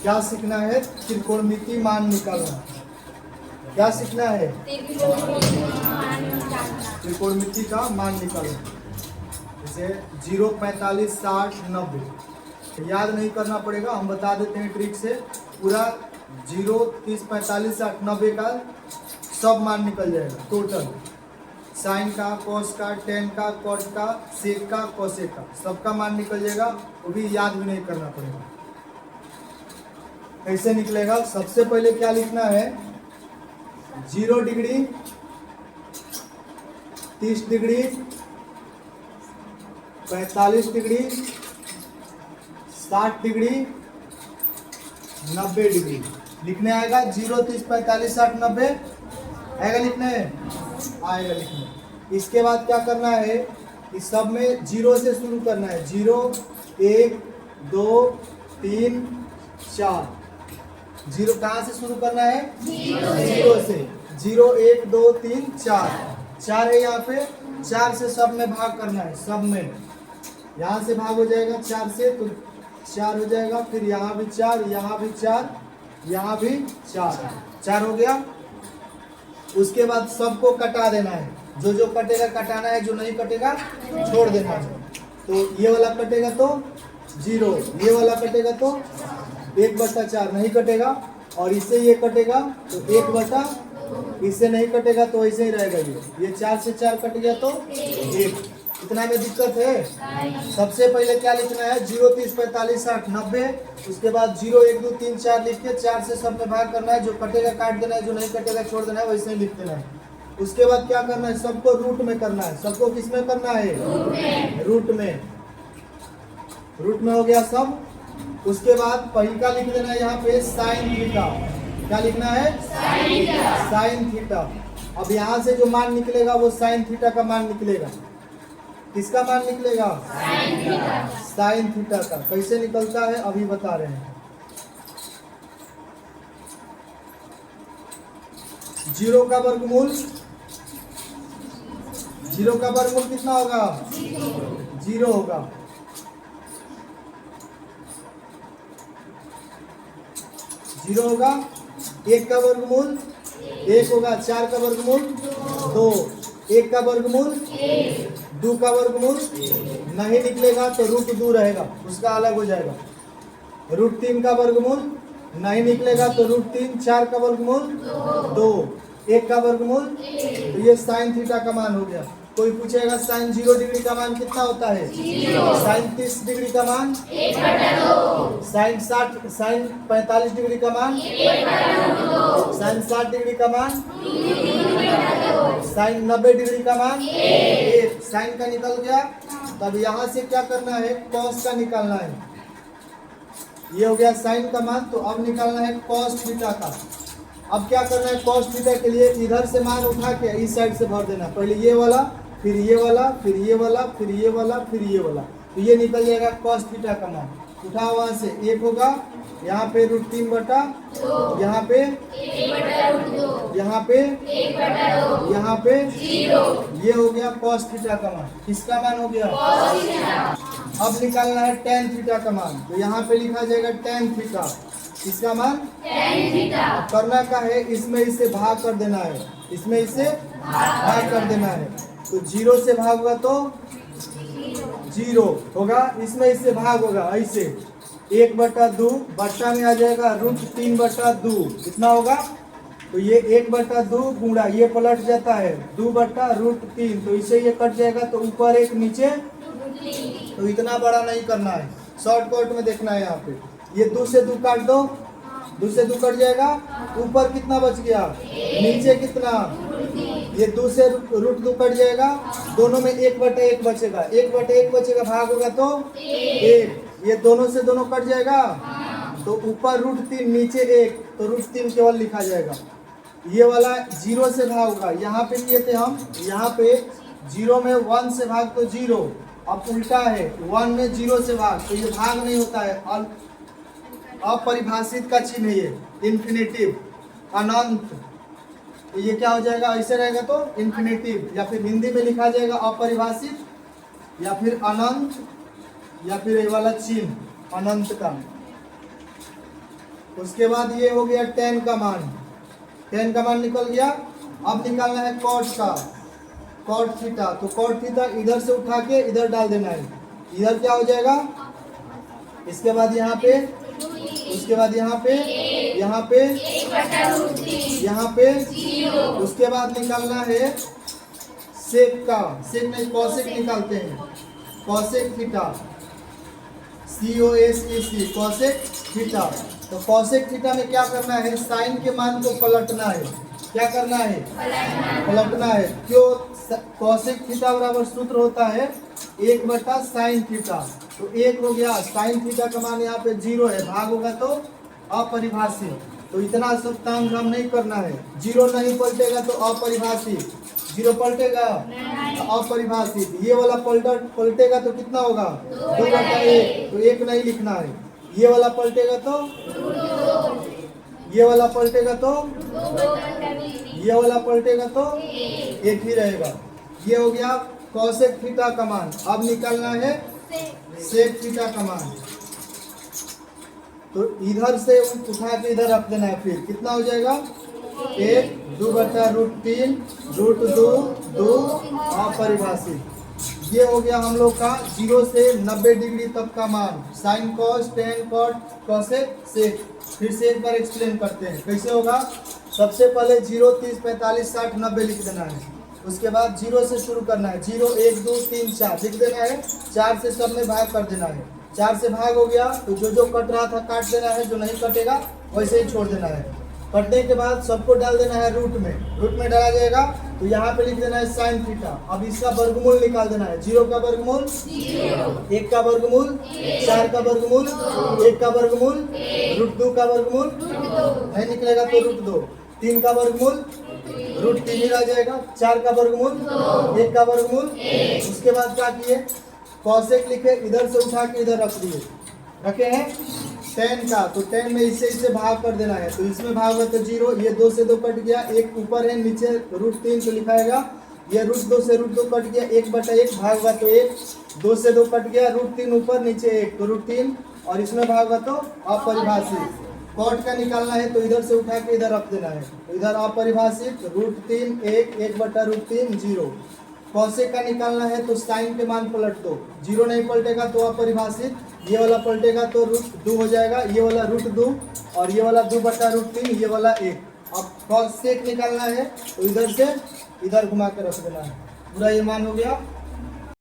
क्या सीखना है? त्रिकोणमिति मान निकालना। क्या सीखना है? त्रिकोणमिति का मान निकालना। जैसे 0, 45, 60, 90 याद नहीं करना पड़ेगा, हम बता देते हैं ट्रिक से। पूरा 0, 30, 45, 60, 90 का सब मान निकल जाएगा टोटल। साइन का, कॉस का, टेन का, कॉट का, सेक का, कोसेक का, सबका मान निकल जाएगा। वो भी याद भी नहीं करना पड़ेगा। कैसे निकलेगा? सबसे पहले क्या लिखना है? 0 degree, 30 degree, 45 degree, 60 degree, 90 degree लिखने आएगा। 0, 30, 45, 60, 90 आएगा लिखने? आएगा लिखने। इसके बाद क्या करना है? इस सब में 0 से शुरू करना है। 0, 1, 2, 3, 4। 0 कहाँ से शुरू करना है? 0 से। 0, 1, 2, 3, 4। 4 है यहाँ पे, 4 से सब में भाग करना है। सब में यहाँ से भाग हो जाएगा 4 से, तो 4 हो जाएगा। फिर यहाँ भी 4, यहाँ भी 4, यहाँ भी 4। 4 हो गया। उसके बाद सबको कटा देना है। जो जो कटेगा कटाना है, जो नहीं कटेगा छोड़ देना है। तो ये वाला कटेगा तो 0, ये वाला कटेगा तो 1/4 नहीं कटेगा। और इससे ये कटेगा तो 1/, इससे नहीं कटेगा तो ऐसे ही रहेगा। ये 4 से 4 कट गया तो 1। इतना में दिक्कत है? सबसे पहले क्या लिखना है? 0, 30, 45, 60, 90। उसके बाद 0, 1, 2, 3, 4 लिख के 4 से सब में भाग करना है। जो कटेगा काट देना है, जो नहीं कटेगा छोड़ देना है, वैसे ही लिख देना है। उसके बाद क्या करना है? सबको रूट में करना है। सबको किस में करना है? रूट में। रूट में हो गया सब। उसके बाद पहिल का लिख देना है यहाँ पे साइन थीटा। क्या लिखना है? Sine theta. अब यहाँ से जो मान निकलेगा वो साइन थीटा का मान निकलेगा। किसका मान निकलेगा? साइन थीटा का। कैसे निकलता है अभी बता रहे हैं। 0 का वर्गमूल, 0 का वर्गमूल कितना होगा? 0 होगा। 0 होगा। 1 का वर्गमूल 1 होगा। 4 का वर्गमूल 2। 1 का वर्गमूल 2 का वर्गमूल नहीं निकलेगा तो √2 रहेगा, उसका अलग हो जाएगा। √3 का वर्गमूल नहीं निकलेगा तो √3। 4 का वर्गमूल 2। 1 का वर्गमूल, तो ये साइन थीटा का मान हो गया। कोई पूछेगा साइन 0 डिग्री का मान कितना होता है? साइन 30 डिग्री का मान 1/2। साइन 45 डिग्री का मान 1/2। साइन 60 डिग्री का मान 2। साइन 90 डिग्री का मान 1। साइन का निकल गया। तब यहाँ से क्या करना है? कॉस का निकालना है। ये हो गया साइन का मान। तो अब निकालना है कॉस थीटा का। अब क्या करना है? कॉस थीटा के लिए इधर से मान उठा के इस साइड से भर देना। पहले ये वाला, फिर ये वाला, फिर ये वाला, फिर ये वाला, फिर ये वाला, तो ये निकल जाएगा कॉस थीटा का मान। उठा वहां से 1 होगा। यहाँ पे √3/, यहाँ पे 1/2, यहाँ पे 1/2, यहाँ पे 0। ये हो गया कॉस थीटा का मान। किसका मान हो गया? Cos theta. अब निकालना है टेन थीटा का मान। तो यहाँ पे लिखा जाएगा टेन थीटा। इसका मान टेन थीटा। करना का है, इसमें इसे भाग कर देना है। इसमें इसे भाग कर देना है। तो 0 से भाग होगा तो 0 होगा। इसमें इससे भाग होगा ऐसे 1/2 बट्टा में आ जाएगा √3/2। कितना होगा? तो ये 1/2 गुणा ये पलट जाता है 2/√3। तो इसे ये कट जाएगा तो ऊपर 1 नीचे, तो इतना बड़ा नहीं करना है, शॉर्टकट में देखना है। यहाँ पे ये 2 से 2 काट दो, 2 से 2 कट जाएगा। ऊपर कितना बच गया? नीचे कितना? ये 2 से √2 कट जाएगा। दोनों में 1/1 बचेगा। 1/1 बचेगा, भाग होगा तो 1। ये दोनों से दोनों कट जाएगा। तो ऊपर √3 नीचे 1, तो √3 केवल लिखा जाएगा। ये वाला 0 से भाग होगा। यहाँ पे किए थे हम, यहाँ पे 0 में 1 से भाग तो 0। अब उल्टा है, 1 में 0 से भाग तो ये भाग नहीं होता है, अपरिभाषित का चिन्ह है ये, इन्फिनेटिव, अनंत। तो ये क्या हो जाएगा? ऐसे रहेगा तो इन्फिनेटिव, या फिर हिंदी में लिखा जाएगा अपरिभाषित, या फिर अनंत, या फिर ये वाला चिन्ह अनंत का। उसके बाद ये हो गया tan का मान, tan का मान निकल गया। अब निकालना है cot का, cot थीटा। तो cot थीटा इधर से उठा के इधर डाल देना है। इधर क्या हो जाएगा, इसके बाद यहाँ पे, उसके बाद यहाँ पे, यहाँ पे, यहाँ पे, उसके बाद निकालना है सेक का, सेक नहीं कॉसेक निकालते हैं, cosec theta, COSEC, cosec theta. तो कॉसेक थीटा में क्या करना है, साइन के मान को पलटना है। क्या करना है, पलटना है। क्यों, कॉसेक थीटा बराबर सूत्र होता है 1/sin थीटा। तो 1 हो गया, साइन थीटा का मान यहाँ पे 0 है, भाग होगा तो अपरिभाषित। तो इतना सब काम हम नहीं करना है। 0 नहीं पलटेगा तो अपरिभाषित, 0 पलटेगा तो अपरिभाषित। ये वाला पलटेगा तो कितना होगा, 2/1। तो 1 नहीं लिखना है। ये वाला पलटेगा तो, ये वाला पलटेगा तो, ये वाला पलटेगा तो 1 ही रहेगा। ये हो गया कॉसेक थीटा का मान। अब निकालना है सेक थीटा का मान। तो इधर से उठा के इधर रख देना है। फिर कितना हो जाएगा, 1 2/√3 √2 अपरिभाषित। ये हो गया हम लोग का 0 से 90 डिग्री तक का मान, sine cos, tan cot, cosec, sec. फिर से एक बार एक्सप्लेन करते हैं कैसे होगा। सबसे पहले 0 30 45 60 90 लिख देना है। उसके बाद 0 से शुरू करना है, 0 1 2 3 4 लिख देना है। 4 से सब में भाग कर देना है। 4 से भाग हो गया तो जो जो कट रहा था काट देना है, जो नहीं कटेगा वैसे ही छोड़ देना है। कटने के बाद सबको डाल देना है रूट में, रूट में डाला जाएगा तो यहाँ पे लिख देना है साइन थीटा। अब इसका वर्गमूल निकाल देना है। 0 का वर्गमूल 1 का वर्गमूल 4 का वर्गमूल 1 का वर्गमूल √2 का वर्गमूल नहीं निकलेगा तो √2, 3 का वर्गमूल √3 ही रह जाएगा, 4 का वर्गमूल 1 का वर्गमूल। उसके बाद क्या किए, कॉसेक लिखे, इधर से उठा के इधर रख दिए, रखे हैं tan का। तो tan में इससे भाग कर देना है। तो इसमें भाग हुआ तो 0, ये 2 से 2 कट गया, 1 ऊपर है, नीचे √3 तो लिखाएगा। ये √2 से √2 कट गया, 1/1 भाग हुआ तो 1, 2 से 2 कट गया, √3 ऊपर नीचे 1 तो √3, और इसमें भाग हुआ तो अपरिभाषित। कॉट का निकालना है तो इधर से उठा के इधर रख देना है। तो इधर अपरिभाषित √3 1 1/√3 0। कॉसेक का निकालना है तो साइन के मान पलट दो, 0 नहीं पलटेगा तो अपरिभाषित, ये वाला पलटेगा तो √2 हो जाएगा, ये वाला √2 और ये वाला 2/√3, ये वाला 1। अब कॉसेक निकालना है तो इधर से इधर घुमा के रख देना है। पूरा ये मान हो गया।